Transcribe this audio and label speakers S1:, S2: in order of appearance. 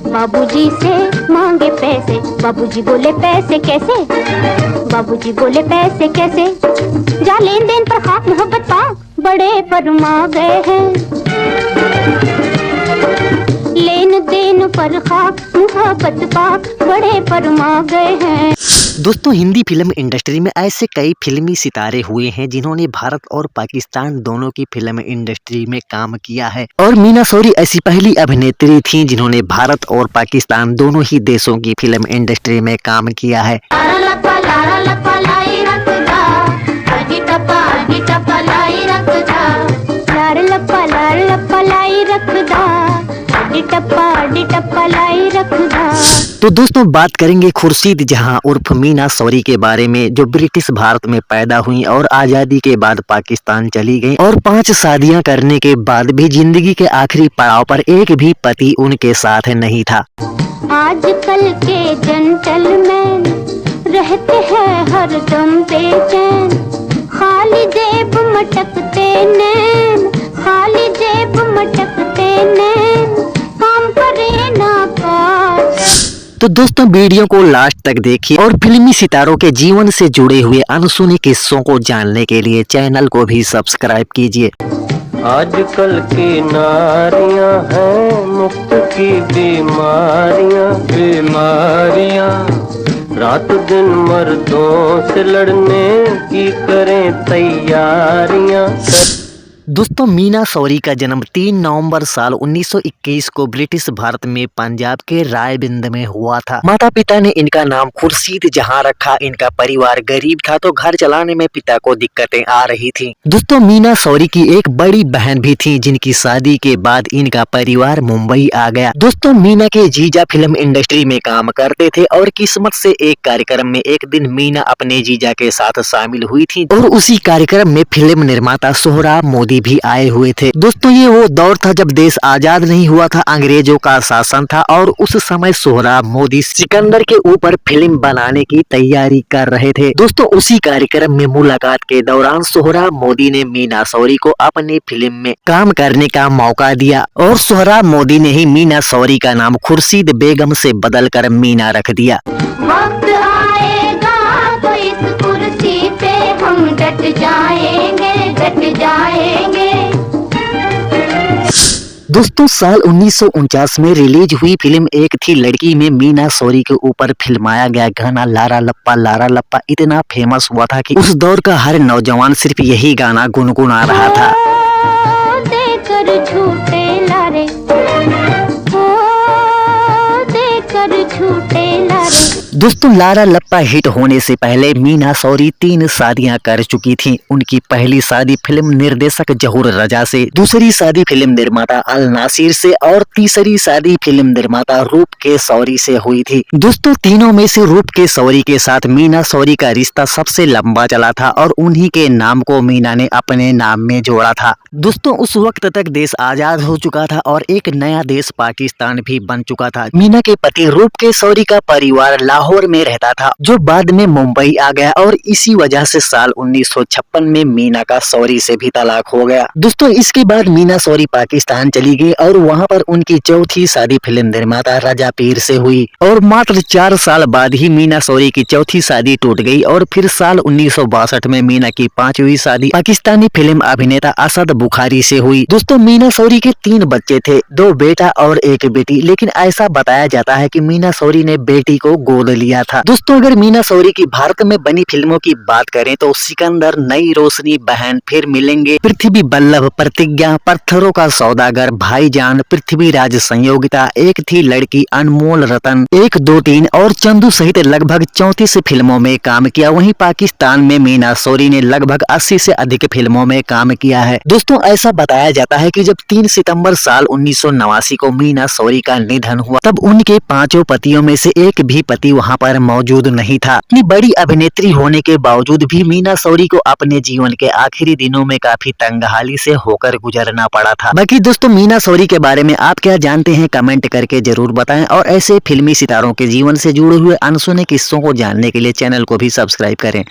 S1: बाबूजी से मांगे पैसे, बाबूजी बोले पैसे कैसे, बाबूजी बोले पैसे कैसे। जा लेन देन पर खाक मोहब्बत पाक, बड़े फरमा गए हैं। लेन देन पर खाक मोहब्बत पाक, बड़े फरमा गए हैं।
S2: दोस्तों, हिंदी फिल्म इंडस्ट्री में ऐसे कई फिल्मी सितारे हुए हैं जिन्होंने भारत और पाकिस्तान दोनों की फिल्म इंडस्ट्री में काम किया है, और मीना शौरी ऐसी पहली अभिनेत्री थीं जिन्होंने भारत और पाकिस्तान दोनों ही देशों की फिल्म इंडस्ट्री में काम किया है। तो दोस्तों, बात करेंगे खुर्शीद जहां उर्फ मीना शौरी के बारे में, जो ब्रिटिश भारत में पैदा हुई और आजादी के बाद पाकिस्तान चली गईं, और 5 शादियां करने के बाद भी जिंदगी के आखिरी पड़ाव पर एक भी पति उनके साथ नहीं था।
S1: आजकल के जेंटलमैन रहते हैं हरदम बेचैन, खाली जेब मटकते नैन, खाली जेब मटकते नैन, काम करे ना काज।
S2: तो दोस्तों, वीडियो को लास्ट तक देखिए और फिल्मी सितारों के जीवन से जुड़े हुए अनसुने किस्सों को जानने के लिए चैनल को भी सब्सक्राइब कीजिए।
S3: आजकल की नारियां हैं मुफ्त की बीमारियां, रात दिन मर्दों से लड़ने की करें तैयारियां।
S2: दोस्तों, मीना शौरी का जन्म 3 नवंबर साल 1921 को ब्रिटिश भारत में पंजाब के रायबिंद में हुआ था। माता पिता ने इनका नाम खुर्शीद जहां रखा। इनका परिवार गरीब था तो घर चलाने में पिता को दिक्कतें आ रही थी। दोस्तों, मीना शौरी की एक बड़ी बहन भी थी जिनकी शादी के बाद इनका परिवार मुंबई आ गया। दोस्तों, मीना के जीजा फिल्म इंडस्ट्री में काम करते थे और किस्मत से एक कार्यक्रम में एक दिन मीना अपने जीजा के साथ शामिल हुई थी और उसी कार्यक्रम में फिल्म निर्माता सोहराब मोदी भी आए हुए थे। दोस्तों, ये वो दौर था जब देश आजाद नहीं हुआ था, अंग्रेजों का शासन था, और उस समय सोहराब मोदी सिकंदर के ऊपर फिल्म बनाने की तैयारी कर रहे थे। दोस्तों, उसी कार्यक्रम में मुलाकात के दौरान सोहराब मोदी ने मीना शौरी को अपनी फिल्म में काम करने का मौका दिया और सोहराब मोदी ने ही मीना शौरी का नाम खुर्शीद बेगम से बदलकर मीना रख दिया।
S1: वक्त आएगा तो इस कुर्सी पे हम डट जाएंगे, डट जाएंगे।
S2: दोस्तों, साल 1949 में रिलीज हुई फिल्म एक थी लड़की में मीना शौरी के ऊपर फिल्माया गया गाना लारा लप्पा इतना फेमस हुआ था कि उस दौर का हर नौजवान सिर्फ यही गाना गुनगुना रहा था।
S1: देकर झूठे लारे, देकर झूठे लारे।
S2: दोस्तों, लारा लप्पा हिट होने से पहले मीना शौरी 3 शादियां कर चुकी थीं। उनकी पहली शादी फिल्म निर्देशक जहूर रजा से, दूसरी शादी फिल्म निर्माता अल नासिर से और तीसरी शादी फिल्म निर्माता रूप के शौरी से हुई थी। दोस्तों, तीनों में से रूप के शौरी के साथ मीना शौरी का रिश्ता सबसे लंबा चला था और उन्हीं के नाम को मीना ने अपने नाम में जोड़ा था। दोस्तों, उस वक्त तक देश आजाद हो चुका था और एक नया देश पाकिस्तान भी बन चुका था। मीना के पति रूप के शौरी का परिवार लाहौर में रहता था, जो बाद में मुंबई आ गया, और इसी वजह से साल 1956 में मीना का शौरी से भी तलाक हो गया। दोस्तों, इसके बाद मीना शौरी पाकिस्तान चली गई और वहां पर उनकी चौथी शादी फिल्म निर्माता रजा पीर से हुई, और मात्र 4 साल बाद ही मीना शौरी की चौथी शादी टूट गई और फिर साल 1962 में मीना की 5वीं शादी पाकिस्तानी फिल्म अभिनेता असद बुखारी से हुई। दोस्तों, मीना शौरी के 3 बच्चे थे, 2 बेटा और 1 बेटी, लेकिन ऐसा बताया जाता है कि मीना शौरी ने बेटी को गोद लिया था। दोस्तों, अगर मीना शौरी की भारत में बनी फिल्मों की बात करें तो सिकंदर, नई रोशनी, बहन, फिर मिलेंगे, पृथ्वी बल्लभ, प्रतिज्ञा, पत्थरों का सौदागर, भाईजान, पृथ्वीराज, संयोगिता, एक थी लड़की, अनमोल रतन, 1, 2, 3 और चंदू सहित लगभग 34 फिल्मों में काम किया। वहीं पाकिस्तान में मीना शौरी ने लगभग 80 से अधिक फिल्मों में काम किया है। दोस्तों, ऐसा बताया जाता है कि जब 3 सितंबर साल 1989 को मीना शौरी का निधन हुआ, तब उनके 5 पतियों में से एक भी पति वहां पर मौजूद नहीं था। इतनी बड़ी अभिनेत्री होने के बावजूद भी मीना शौरी को अपने जीवन के आखिरी दिनों में काफी तंगहाली से होकर गुजरना पड़ा था। बाकी दोस्तों, मीना शौरी के बारे में आप क्या जानते हैं, कमेंट करके जरूर बताएं, और ऐसे फिल्मी सितारों के जीवन से जुड़े हुए अनसुने किस्सों को जानने के लिए चैनल को भी सब्सक्राइब करें।